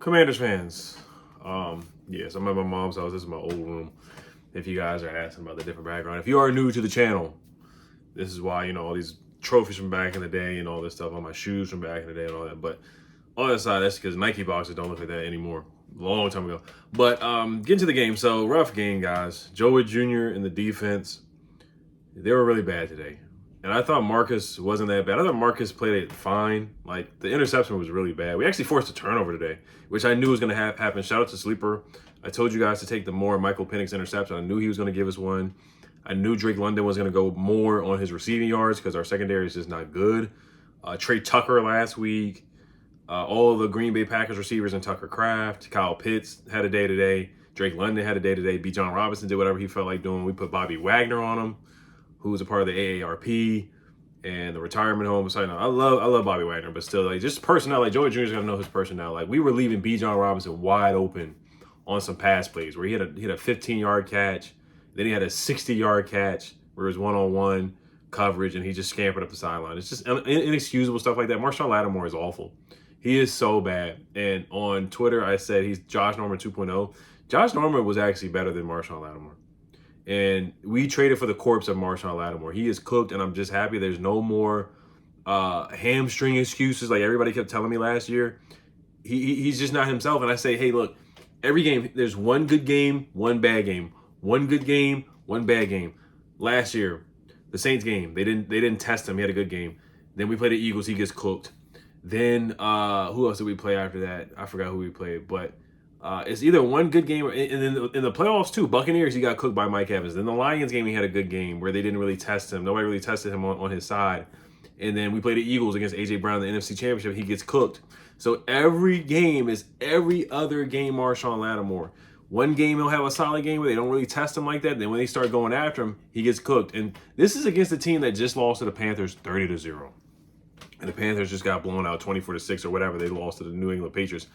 Commanders fans. Yes, I'm at my mom's house. This is my old room. If you guys are asking about the different background. If you are new to the channel, this is why, all these trophies from back in the day and all this stuff, all my shoes from back in the day and all that. But on the other side, that's because Nike boxes don't look like that anymore. Long time ago. But getting to the game. So, rough game, guys. Joe Whitt Jr. and the defense, they were really bad today. And I thought Marcus wasn't that bad. I thought Marcus played it fine. Like, the interception was really bad. We actually forced a turnover today, which I knew was going to happen. Shout out to Sleeper. I told you guys to take the more Michael Penix interception. I knew he was going to give us one. I knew Drake London was going to go more on his receiving yards because our secondary is just not good. Trey Tucker last week. All of the Green Bay Packers receivers and Tucker Kraft. Kyle Pitts had a day today. Drake London had a day today. B. John Robinson did whatever he felt like doing. We put Bobby Wagner on him, who was a part of the AARP and the retirement home. So I love Bobby Wagner, but still, like, just personnel. Like, Joey Jr.'s got to know his personnel. Like, we were leaving B. John Robinson wide open on some pass plays where he had a 15-yard catch. Then he had a 60-yard catch where it was one-on-one coverage, and he just scampered up the sideline. It's just inexcusable stuff like that. Marshon Lattimore is awful. He is so bad. And on Twitter, I said he's Josh Norman 2.0. Josh Norman was actually better than Marshon Lattimore. And we traded for the corpse of Marshon Lattimore. He is cooked, and I'm just happy there's no more hamstring excuses like everybody kept telling me last year. He's just not himself. And I say, hey, look, every game, there's one good game, one bad game. One good game, one bad game. Last year, the Saints game, they didn't test him. He had a good game. Then we played the Eagles. He gets cooked. Then who else did we play after that? I forgot who we played, but it's either one good game or and then in the playoffs too. Buccaneers, he got cooked by Mike Evans. Then the Lions game, he had a good game where they didn't really test him. Nobody really tested him on his side. And then we played the Eagles against AJ Brown in the NFC Championship. He gets cooked. So every game is every other game Marshon Lattimore. One game he'll have a solid game where they don't really test him like that. Then when they start going after him, he gets cooked. And this is against a team that just lost to the Panthers 30-0. And the Panthers just got blown out 24-6 or whatever. They lost to the New England Patriots.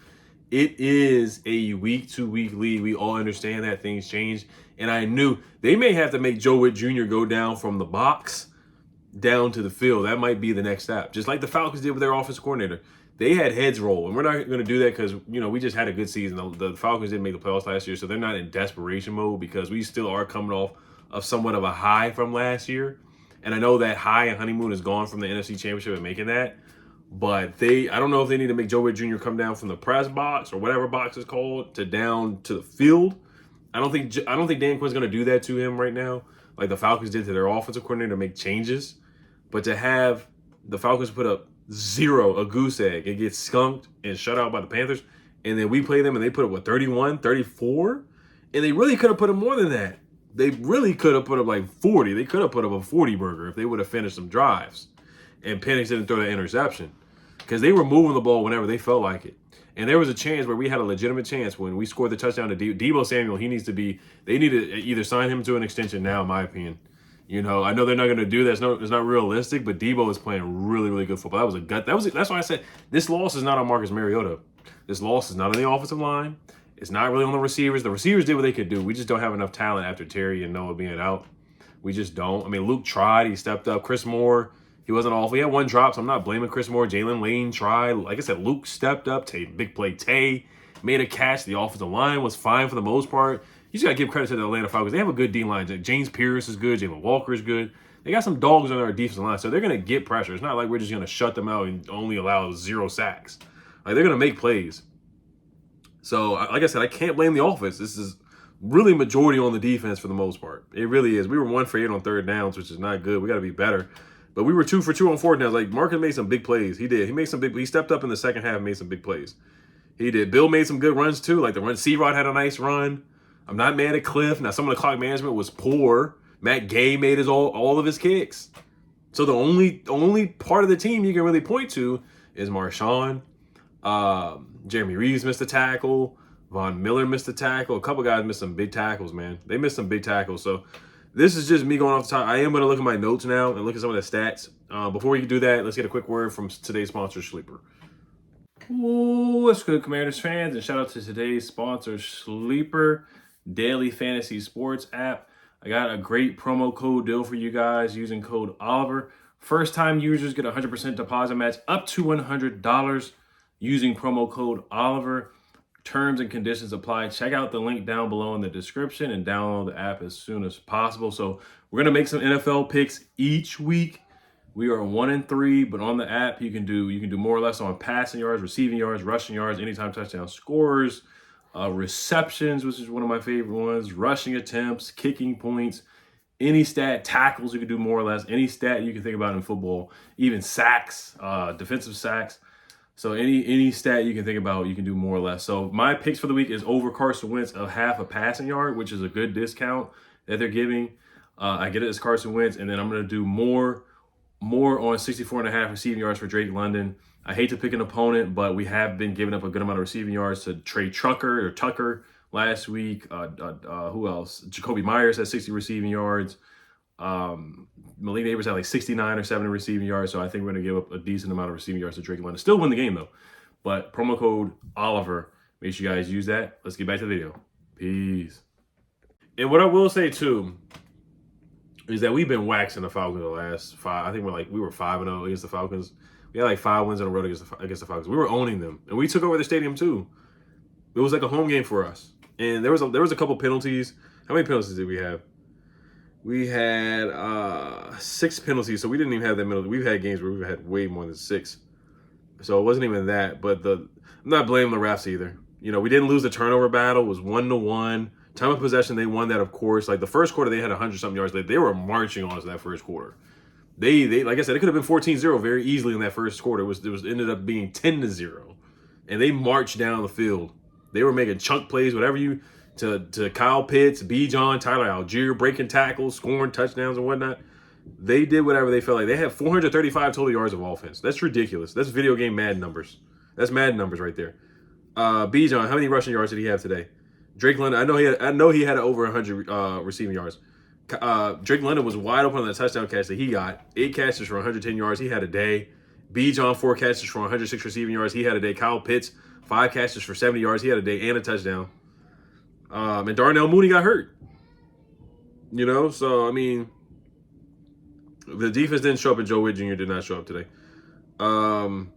It is a week-to-week league. We all understand that things change. And I knew they may have to make Joe Whitt Jr. go down from the box down to the field. That might be the next step. Just like the Falcons did with their offensive coordinator. They had heads roll. And we're not going to do that because, we just had a good season. The Falcons didn't make the playoffs last year, so they're not in desperation mode because we still are coming off of somewhat of a high from last year. And I know that high and honeymoon is gone from the NFC Championship and making that. But I don't know if they need to make Joe Whitt Jr. come down from the press box or whatever box is called to down to the field. I don't think Dan Quinn's going to do that to him right now, like the Falcons did to their offensive coordinator to make changes. But to have the Falcons put up a goose egg, and get skunked and shut out by the Panthers, and then we play them and they put up 31, 34, and they really could have put up more than that. They really could have put up like 40. They could have put up a 40 burger if they would have finished some drives. And Penix didn't throw that interception because they were moving the ball whenever they felt like it. And there was a chance where we had a legitimate chance when we scored the touchdown to Deebo Samuel. They need to either sign him to an extension now, in my opinion. I know they're not going to do that. It's not realistic, but Deebo is playing really, really good football. That's why I said this loss is not on Marcus Mariota. This loss is not on the offensive line. It's not really on the receivers. The receivers did what they could do. We just don't have enough talent after Terry and Noah being out. We just don't. I mean, Luke tried. He stepped up. Chris Moore, he wasn't awful. He had one drop, so I'm not blaming Chris Moore. Jalen Lane tried. Like I said, Luke stepped up. Big play. Tay made a catch. The offensive line was fine for the most part. You just got to give credit to the Atlanta Falcons. They have a good D-line. James Pierce is good. Jalen Walker is good. They got some dogs on their defensive line, so they're going to get pressure. It's not like we're just going to shut them out and only allow 0 sacks. Like, they're going to make plays. So, like I said, I can't blame the offense. This is really majority on the defense for the most part. It really is. We were 1 for 8 on third downs, which is not good. We got to be better. But we were 2 for 2 on fourth downs. Like, Marcus made some big plays. He did. He stepped up in the second half and made some big plays. He did. Bill made some good runs, too. Like, the run, C-Rod had a nice run. I'm not mad at Cliff. Now, some of the clock management was poor. Matt Gay made all of his kicks. So the only part of the team you can really point to is Marshon. Jeremy Reeves missed a tackle. Von Miller missed a tackle. A couple guys missed some big tackles, man. They missed some big tackles. So this is just me going off the top. I am going to look at my notes now and look at some of the stats. Before we do that, let's get a quick word from today's sponsor, Sleeper. Ooh, what's good, Commanders fans? And shout out to today's sponsor, Sleeper, daily fantasy sports app. I got a great promo code deal for you guys using code Oliver. First-time users get a 100% deposit match up to $100 using promo code Oliver. Terms and conditions apply. Check out the link down below in the description and download the app as soon as possible. So we're gonna make some NFL picks each week. We are 1-3, but on the app you can do more or less on passing yards, receiving yards, rushing yards, anytime touchdown scores, receptions, which is one of my favorite ones, rushing attempts, kicking points, any stat, tackles you can do more or less, any stat you can think about in football, even sacks, defensive sacks. So any stat you can think about, you can do more or less. So my picks for the week is over Carson Wentz of half a passing yard, which is a good discount that they're giving. I get it as Carson Wentz, and then I'm going to do more on 64.5 receiving yards for Drake London. I hate to pick an opponent, but we have been giving up a good amount of receiving yards to Trey Tucker last week. Who else? Jacoby Myers has 60 receiving yards. Malik Neighbors had like 69 or 70 receiving yards, so I think we're going to give up a decent amount of receiving yards to Drake London. Still win the game, though. But promo code Oliver, make sure you guys use that. Let's get back to the video. Peace. And what I will say, too, is that we've been waxing the Falcons the last 5. I think we were 5-0 against the Falcons. We had like 5 wins in a row against the Falcons. We were owning them, and we took over the stadium, too. It was like a home game for us. And there was a couple penalties. How many penalties did we have? We had 6 penalties, so we didn't even have that many. We've had games where we've had way more than 6. So it wasn't even that. But I'm not blaming the refs either. You know, we didn't lose the turnover battle. It was 1-1. Time of possession, they won that, of course. Like the first quarter, they had 100-something yards. They were marching on us that first quarter. They like I said, it could have been 14-0 very easily in that first quarter. It ended up being 10-0. And they marched down the field. They were making chunk plays, whatever to Kyle Pitts, Bijan, Tyler Algier, breaking tackles, scoring touchdowns and whatnot. They did whatever they felt like. They had 435 total yards of offense. That's ridiculous. That's video game Madden numbers. That's Madden numbers right there. Bijan, how many rushing yards did he have today? Drake London, I know he had over 100 receiving yards. Drake London was wide open on the touchdown catch that he got. 8 catches for 110 yards. He had a day. Bijan, 4 catches for 106 receiving yards. He had a day. Kyle Pitts, 5 catches for 70 yards. He had a day and a touchdown. And Darnell Mooney got hurt. You know, so, I mean, the defense didn't show up, and Joe Whitt Jr. did not show up today. 1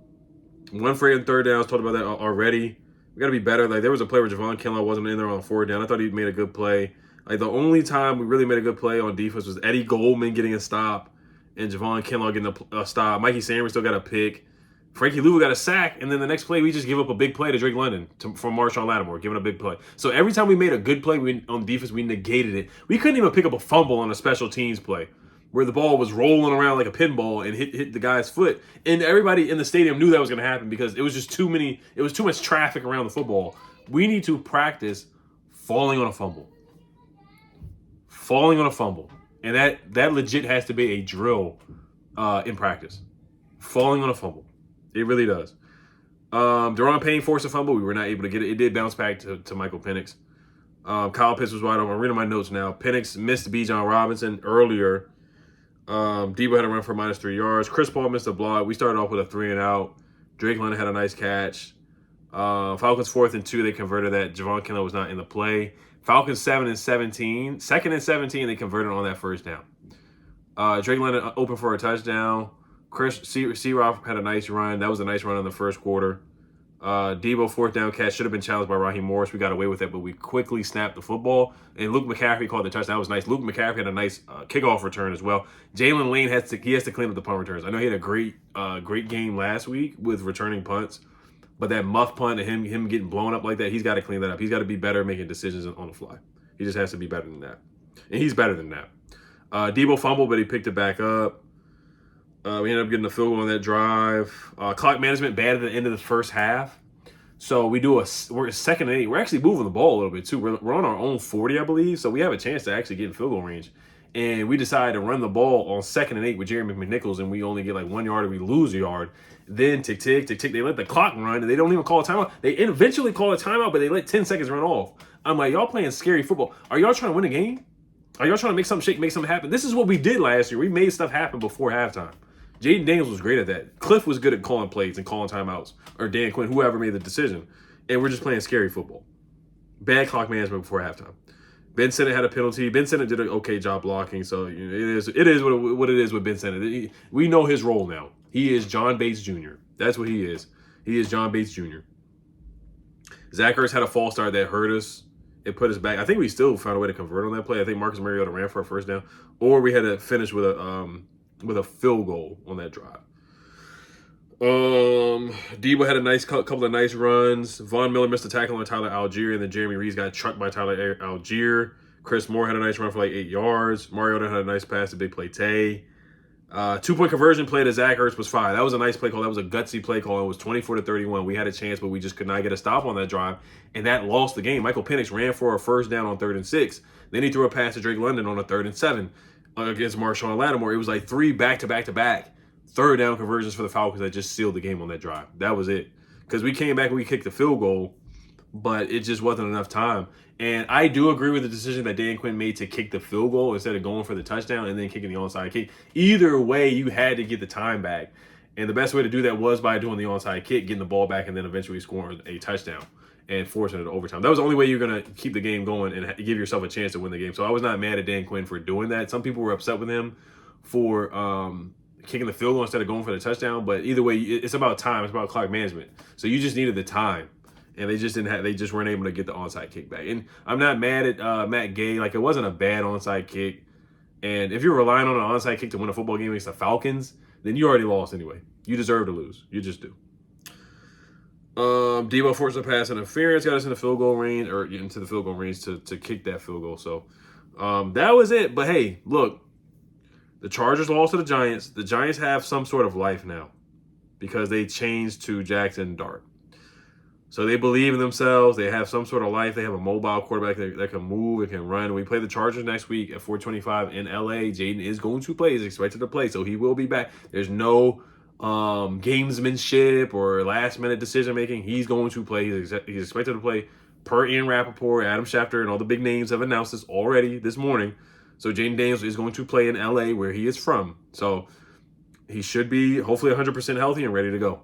for 8 on third downs. Talked about that already. We got to be better. Like, there was a play where Javon Kinlaw wasn't in there on 4th down. I thought he made a good play. Like, the only time we really made a good play on defense was Eddie Goldman getting a stop and Javon Kinlaw getting a stop. Mikey Sanders still got a pick. Frankie Louva got a sack, and then the next play, we just give up a big play to Drake London from Marshon Lattimore, giving a big play. So every time we made a good play on defense, we negated it. We couldn't even pick up a fumble on a special teams play where the ball was rolling around like a pinball and hit the guy's foot. And everybody in the stadium knew that was going to happen because it was just too much traffic around the football. We need to practice falling on a fumble. Falling on a fumble. And that legit has to be a drill in practice. Falling on a fumble. It really does. Deron Payne forced a fumble. We were not able to get it. It did bounce back to Michael Penix. Kyle Pitts was wide open. I'm reading my notes now. Penix missed Bijan Robinson earlier. Debo had a run for -3 yards. Chris Paul missed a block. We started off with a 3-and-out. Drake London had a nice catch. Falcons 4th and 2. They converted that. Javon Kinlaw was not in the play. Falcons 7 and 17. 2nd and 17. They converted on that 1st down. Drake London open for a touchdown. Chris C-Rock had a nice run. That was a nice run in the first quarter. Debo 4th down catch should have been challenged by Raheem Morris. We got away with it, but we quickly snapped the football. And Luke McCaffrey called the touchdown. That was nice. Luke McCaffrey had a nice kickoff return as well. Jalen Lane has to clean up the punt returns. I know he had a great game last week with returning punts, but that muff punt and him getting blown up like that, he's got to clean that up. He's got to be better making decisions on the fly. He just has to be better than that, and he's better than that. Debo fumbled, but he picked it back up. We ended up getting a field goal on that drive. Clock management bad at the end of the first half. So we're 2nd and 8. We're actually moving the ball a little bit too. We're on our own 40, I believe. So we have a chance to actually get in field goal range. And we decided to run the ball on 2nd and 8 with Jeremy McNichols, and we only get like 1 yard or we lose a yard. Then tick, tick, tick, tick. They let the clock run, and they don't even call a timeout. They eventually call a timeout, but they let 10 seconds run off. I'm like, y'all playing scary football. Are y'all trying to win a game? Are y'all trying to make something shake, make something happen? This is what we did last year. We made stuff happen before halftime. Jaden Daniels was great at that. Cliff was good at calling plays and calling timeouts, or Dan Quinn, whoever made the decision. And we're just playing scary football. Bad clock management before halftime. Ben Sinnott had a penalty. Ben Sinnott did an okay job blocking, so it is what it is with Ben Sinnott. We know his role now. He is John Bates Jr. That's what he is. He is John Bates Jr. Zach Ertz had a false start that hurt us. It put us back. I think we still found a way to convert on that play. I think Marcus Mariota ran for a first down, or we had to finish with a field goal on that drive. Debo had a nice couple of nice runs. Von Miller missed a tackle on Tyler Algier, and then Jeremy Reeves got trucked by Tyler Algier. Chris Moore had a nice run for like 8 yards. Mariota had a nice pass to Big Play Tay. 2-point conversion play to Zach Ertz was fine. That was a nice play call. That was a gutsy play call. It was 24-31. We had a chance, but we just could not get a stop on that drive, and that lost the game. Michael Penix ran for a first down on 3rd and 6. Then he threw a pass to Drake London on a 3rd and 7 against Marshon and Lattimore. It was like 3 back-to-back-to-back third down conversions for the Falcons that just sealed the game on that drive. That was it. Because we came back and we kicked the field goal, but it just wasn't enough time. And I do agree with the decision that Dan Quinn made to kick the field goal instead of going for the touchdown and then kicking the onside kick. Either way, you had to get the time back. And the best way to do that was by doing the onside kick, getting the ball back, and then eventually scoring a touchdown and forcing it to overtime. That was the only way you're going to keep the game going and give yourself a chance to win the game. So I was not mad at Dan Quinn for doing that. Some people were upset with him for kicking the field goal instead of going for the touchdown. But either way, it's about time. It's about clock management. So you just needed the time. And they just didn't have. They just weren't able to get the onside kick back. And I'm not mad at Matt Gay. Like, it wasn't a bad onside kick. And if you're relying on an onside kick to win a football game against the Falcons, then you already lost anyway. You deserve to lose. You just do. Debo forced a pass interference, got us in the field goal range, or into the field goal range to kick that field goal. So that was it. But hey, look, the Chargers lost to the Giants. The Giants have some sort of life now because they changed to Jackson Dart. So they believe in themselves. They have some sort of life. They have a mobile quarterback that can move and can run. We play the Chargers next week at 4:25 in LA. Jaden is going to play. He's expected to play, so he will be back. There's no gamesmanship or last-minute decision-making. He's going to play. He's expected to play per Ian Rappaport, Adam Schefter, and all the big names have announced this already this morning. So Jaden Daniels is going to play in LA where he is from. So he should be hopefully 100% healthy and ready to go.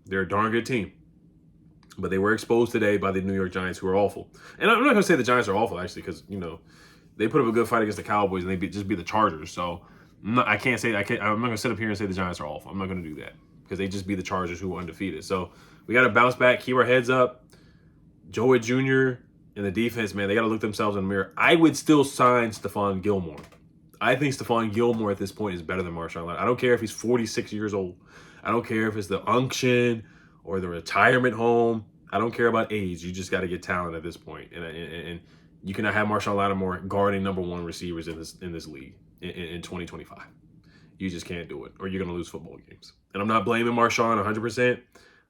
They're a darn good team. But they were exposed today by the New York Giants, who are awful. And I'm not going to say the Giants are awful, actually, because, they put up a good fight against the Cowboys, and they just beat the Chargers. So I'm not going to sit up here and say the Giants are awful. I'm not going to do that because they just beat the Chargers, who were undefeated. So we got to bounce back, keep our heads up. Joe Whitt Jr. and the defense, man, they got to look themselves in the mirror. I would still sign Stephon Gilmore. I think Stephon Gilmore at this point is better than Marshon. I don't care if he's 46 years old. I don't care if it's the unction or the retirement home. I don't care about age. You just got to get talent at this point. And you cannot have Marshon Lattimore guarding number 1 receivers in this league in 2025. You just can't do it, or you're going to lose football games. And I'm not blaming Marshon 100%,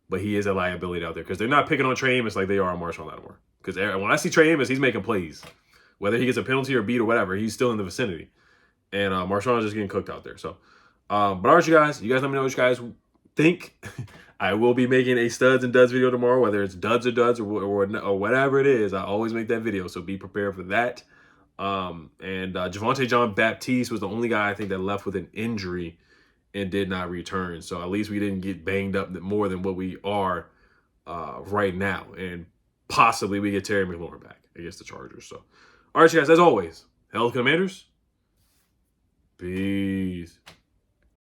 but he is a liability out there because they're not picking on Trey Amos like they are on Marshon Lattimore. Because when I see Trey Amos, he's making plays. Whether he gets a penalty or beat or whatever, he's still in the vicinity. And Marshon is just getting cooked out there. So, but all right, you guys let me know what you guys think. I will be making a studs and duds video tomorrow, whether it's duds or whatever it is. I always make that video, so be prepared for that. Javonte John Baptiste was the only guy I think that left with an injury and did not return. So at least we didn't get banged up more than what we are right now. And possibly we get Terry McLaurin back against the Chargers. So, all right, you guys, as always, Hell Commanders. Peace.